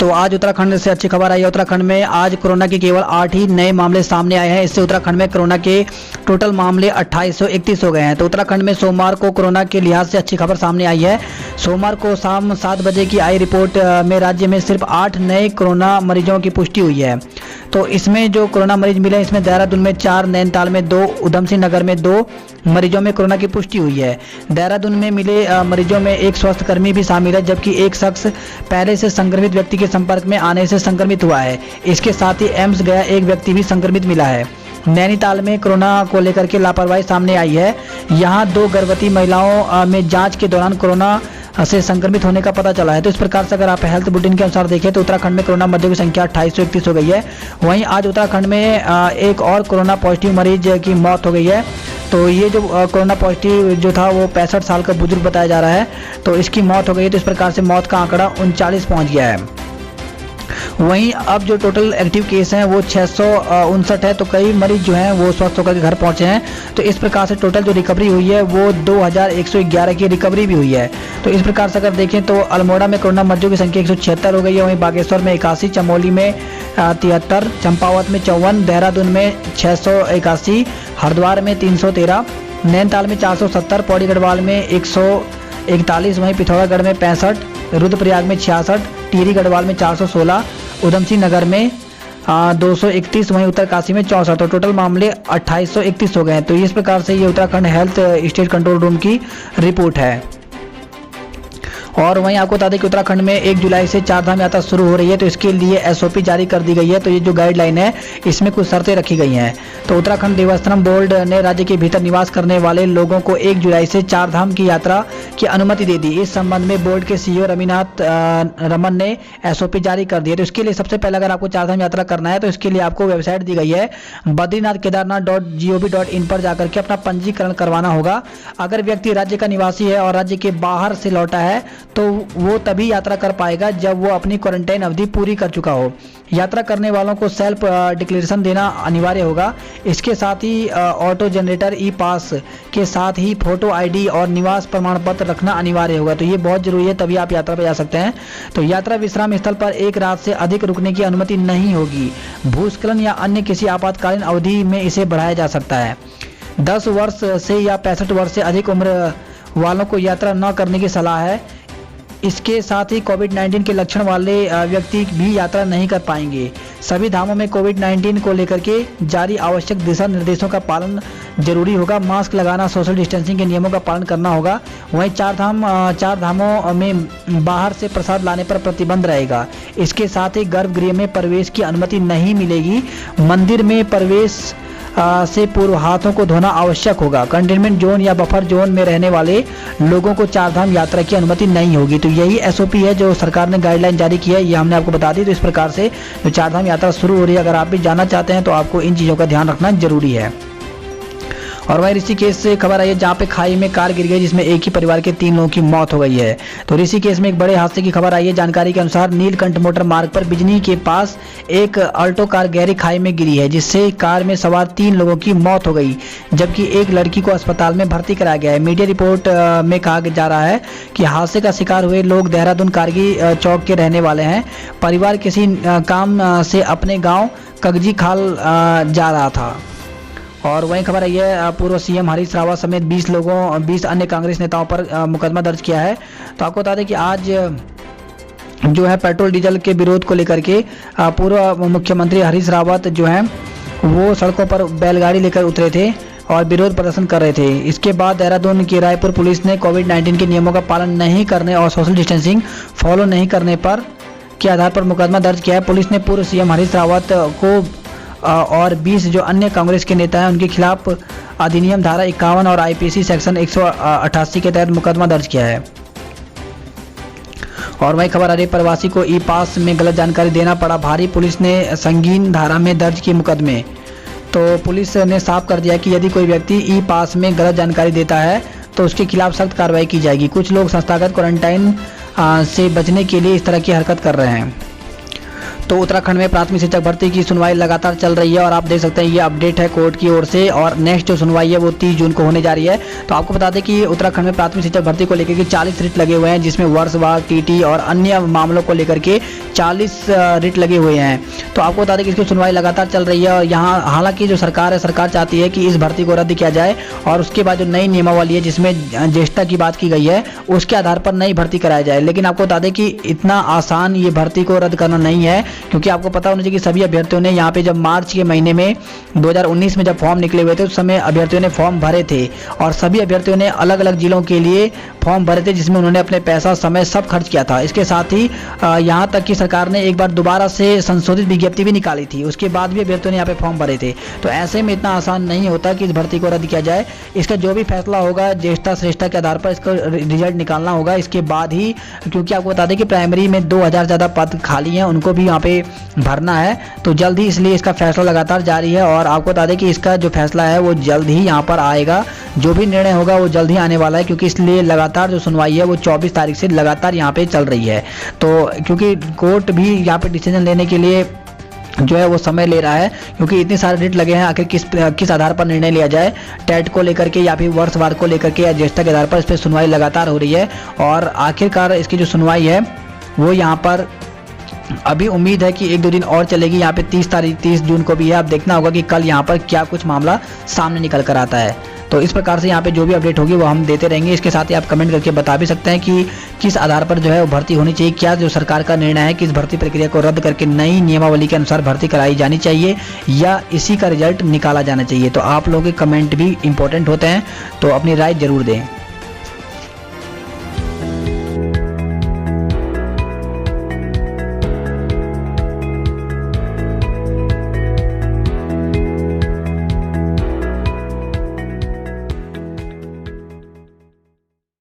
तो आज उत्तराखंड से अच्छी खबर आई है। उत्तराखंड में आज कोरोना के केवल 8 ही नए मामले सामने आए हैं। इससे उत्तराखंड में कोरोना के टोटल मामले 2831 हो गए हैं। तो उत्तराखंड में सोमवार को कोरोना के लिहाज से अच्छी खबर सामने आई है। सोमवार को शाम 7 बजे की आई रिपोर्ट में राज्य में सिर्फ 8 नए कोरोना मरीजों की पुष्टि हुई है। तो इसमें जो कोरोना मरीज मिले, इसमें देहरादून में 4, नैनीताल में 2, उधमसिंह नगर में 2 मरीजों में कोरोना की पुष्टि हुई है। देहरादून में मिले मरीजों में एक स्वास्थ्यकर्मी भी शामिल है, जबकि एक शख्स पहले से संक्रमित व्यक्ति के संपर्क में आने से संक्रमित हुआ है। इसके साथ ही एम्स गया एक व्यक्ति भी संक्रमित मिला है। नैनीताल में कोरोना को लेकर के लापरवाही सामने आई है। यहाँ 2 गर्भवती महिलाओं में जांच के दौरान कोरोना से संक्रमित होने का पता चला है। तो इस प्रकार से अगर आप हेल्थ बुलेटिन के अनुसार देखें तो उत्तराखंड में कोरोना मरीजों की संख्या 2831 हो गई है। वहीं आज उत्तराखंड में एक और कोरोना पॉजिटिव मरीज की मौत हो गई है। तो ये जो कोरोना पॉजिटिव जो था वो 65 साल का बुजुर्ग बताया जा रहा है। तो इसकी मौत हो गई है। तो इस प्रकार से मौत का आंकड़ा 39 पहुंच गया है। वहीं अब जो टोटल एक्टिव केस हैं वो 659 है। तो कई मरीज जो हैं वो स्वस्थ होकर के घर पहुंचे हैं। तो इस प्रकार से टोटल जो रिकवरी हुई है वो 2111 की रिकवरी भी हुई है। तो इस प्रकार से अगर देखें तो अल्मोड़ा में कोरोना मरीजों की संख्या 176 हो गई है। वहीं बागेश्वर में 81, चमोली में 73, चंपावत में 54, देहरादून में 681, हरिद्वार में 313, नैनीताल में 470, पौड़ी गढ़वाल में 141, वहीं पिथौरागढ़ में 65, रुद्रप्रयाग में 66, टिहरी गढ़वाल में 416, उधमसिंह नगर में 231, वहीं उत्तरकाशी में 64। तो टोटल मामले 2831 हो गए हैं। तो इस प्रकार से ये Uttarakhand health state control room की रिपोर्ट है। और वहीं आपको बता दें कि उत्तराखंड में 1 जुलाई से 4 धाम यात्रा शुरू हो रही है। तो इसके लिए एसओपी जारी कर दी गई है। तो ये जो गाइडलाइन है इसमें कुछ शर्तें रखी गई हैं। तो उत्तराखंड देवस्थानम बोर्ड ने राज्य के भीतर निवास करने वाले लोगों को 1 जुलाई से 4 धाम की यात्रा की अनुमति दे दी। इस संबंध में बोर्ड के सीईओ रमीनाथ रमन ने एसओपी जारी कर दी है। तो इसके लिए सबसे पहले अगर आपको 4 धाम यात्रा करना है तो इसके लिए आपको वेबसाइट दी गई है badrinathkedarnath.gov.in पर जाकर के अपना पंजीकरण करवाना होगा। अगर व्यक्ति राज्य का निवासी है और राज्य के बाहर से लौटा है तो वो तभी यात्रा कर पाएगा जब वो अपनी क्वारंटाइन अवधि पूरी कर चुका हो। यात्रा करने वालों को सेल्फ डिक्लेरेशन देना अनिवार्य होगा। इसके साथ ही ऑटो जनरेटर ई पास के साथ ही फोटो आईडी और निवास प्रमाण पत्र रखना अनिवार्य होगा। तो ये बहुत जरूरी है, तभी आप यात्रा पर जा सकते हैं। तो यात्रा विश्राम स्थल पर 1 रात से अधिक रुकने की अनुमति नहीं होगी। भूस्खलन या अन्य किसी आपातकालीन अवधि में इसे बढ़ाया जा सकता है। 10 वर्ष से या 65 वर्ष से अधिक उम्र वालों को यात्रा न करने की सलाह है। इसके साथ ही कोविड-19 के लक्षण वाले व्यक्ति भी यात्रा नहीं कर पाएंगे। सभी धामों में कोविड-19 को लेकर के जारी आवश्यक दिशा निर्देशों का पालन जरूरी होगा। मास्क लगाना, सोशल डिस्टेंसिंग के नियमों का पालन करना होगा। वहीं 4 धामों में बाहर से प्रसाद लाने पर प्रतिबंध रहेगा। इसके साथ ही गर्भगृह में प्रवेश की अनुमति नहीं मिलेगी। मंदिर में प्रवेश से पूर्व हाथों को धोना आवश्यक होगा। कंटेनमेंट जोन या बफर जोन में रहने वाले लोगों को 4 धाम यात्रा की अनुमति नहीं होगी। तो यही एसओपी है जो सरकार ने गाइडलाइन जारी की है, ये हमने आपको बता दी। तो इस प्रकार से जो 4 धाम यात्रा शुरू हो रही है, अगर आप भी जाना चाहते हैं तो आपको इन चीज़ों का ध्यान रखना जरूरी है। और वहीं ऋषिकेश से खबर आई है जहाँ पे खाई में कार गिर गई, जिसमें एक ही परिवार के 3 लोगों की मौत हो गई है। तो ऋषिकेश में एक बड़े हादसे की खबर आई है। जानकारी के अनुसार नीलकंठ मोटर मार्ग पर बिजनी के पास एक अल्टो कार गहरी खाई में गिरी है, जिससे कार में सवार 3 लोगों की मौत हो गई, जबकि एक लड़की को अस्पताल में भर्ती कराया गया है। मीडिया रिपोर्ट में कहा जा रहा है कि हादसे का शिकार हुए लोग देहरादून कारगी चौक के रहने वाले हैं। परिवार किसी काम से अपने गाँव कगजी खाल जा रहा था। और वहीं खबर आई है पूर्व सीएम हरीश रावत समेत 20 अन्य कांग्रेस नेताओं पर मुकदमा दर्ज किया है। तो आपको बता दें कि आज जो है पेट्रोल डीजल के विरोध को लेकर के पूर्व मुख्यमंत्री हरीश रावत जो हैं वो सड़कों पर बैलगाड़ी लेकर उतरे थे और विरोध प्रदर्शन कर रहे थे। इसके बाद देहरादून की रायपुर पुलिस ने कोविड-19 के नियमों का पालन नहीं करने और सोशल डिस्टेंसिंग फॉलो नहीं करने पर के आधार पर मुकदमा दर्ज किया है। पुलिस ने पूर्व सीएम हरीश रावत को और 20 जो अन्य कांग्रेस के नेता हैं उनके खिलाफ अधिनियम धारा 51 और आईपीसी सेक्शन 188 के तहत मुकदमा दर्ज किया है। और वही खबर आ रही, प्रवासी को ई पास में गलत जानकारी देना पड़ा भारी, पुलिस ने संगीन धारा में दर्ज किए मुकदमे। तो पुलिस ने साफ कर दिया कि यदि कोई व्यक्ति ई पास में गलत जानकारी देता है तो उसके खिलाफ सख्त कार्रवाई की जाएगी। कुछ लोग संस्थागत क्वारंटाइन से बचने के लिए इस तरह की हरकत कर रहे हैं। तो उत्तराखंड में प्राथमिक शिक्षक भर्ती की सुनवाई लगातार चल रही है और आप देख सकते हैं ये अपडेट है कोर्ट की ओर से और नेक्स्ट जो सुनवाई है वो 30 जून को होने जा रही है। तो आपको बता दें कि उत्तराखंड में प्राथमिक शिक्षक भर्ती को लेकर के 40 रिट लगे हुए हैं, जिसमें वर्षवार, टीटी और अन्य मामलों को लेकर के 40 रिट लगे हुए हैं। तो आपको बता दें कि इसकी सुनवाई लगातार चल रही है और यहाँ हालांकि जो सरकार है, सरकार चाहती है कि इस भर्ती को रद्द किया जाए और उसके बाद जो नई नियमावली है जिसमें ज्येष्ठता की बात की गई है उसके आधार पर नई भर्ती कराई जाए। लेकिन आपको बता दें कि इतना आसान ये भर्ती को रद्द करना नहीं है, क्योंकि आपको पता होना चाहिए कि सभी अभ्यर्थियों ने यहाँ पे जब मार्च के महीने में 2019 में जब फॉर्म निकले हुए थे उस समय अभ्यर्थियों ने फॉर्म भरे थे और सभी अभ्यर्थियों ने अलग अलग जिलों के लिए फॉर्म भरे थे, जिसमें उन्होंने अपने पैसा, समय सब खर्च किया था। इसके साथ ही यहाँ तक कि सरकार ने एक बार दोबारा से संशोधित विज्ञप्ति भी निकाली थी, उसके बाद भी अभ्यर्थियों ने यहाँ पे फॉर्म भरे थे। तो ऐसे में इतना आसान नहीं होता कि इस भर्ती को रद्द किया जाए। इसका जो भी फैसला होगा ज्येष्ठता श्रेष्ठता के आधार पर इसका रिजल्ट निकालना होगा इसके बाद ही, क्योंकि आपको बता दें कि प्राइमरी में 2000 ज़्यादा पद खाली हैं, उनको भी यहाँ पे भरना है। तो जल्द ही इसलिए इसका फैसला लगातार जारी है और आपको बता दें कि इसका जो फैसला है वो जल्द ही यहाँ पर आएगा। जो भी निर्णय होगा वो जल्द ही आने वाला है, क्योंकि इसलिए लगातार जो सुनवाई है वो 24 तारीख से लगातार यहाँ पे चल रही है। तो क्योंकि कोर्ट भी यहाँ पे डिसीजन लेने के लिए जो है वो समय ले रहा है, क्योंकि इतने सारे रिट लगे हैं, आखिर किस आधार पर निर्णय लिया जाए, टेट को लेकर के या फिर वर्षवार को लेकर के या ज्येष्ठता के आधार पर इस पर सुनवाई लगातार हो रही है। और आखिरकार इसकी जो सुनवाई है वो यहाँ पर अभी उम्मीद है कि 1-2 दिन और चलेगी। यहाँ पे 30 जून को भी है। अब देखना होगा कि कल यहाँ पर क्या कुछ मामला सामने निकल कर आता है। तो इस प्रकार से यहाँ पे जो भी अपडेट होगी वो हम देते रहेंगे। इसके साथ ही आप कमेंट करके बता भी सकते हैं कि किस आधार पर जो है वो भर्ती होनी चाहिए, क्या जो सरकार का निर्णय है कि इस भर्ती प्रक्रिया को रद्द करके नई नियमावली के अनुसार भर्ती कराई जानी चाहिए या इसी का रिजल्ट निकाला जाना चाहिए। तो आप लोगों के कमेंट भी इंपॉर्टेंट होते हैं, तो अपनी राय जरूर दें।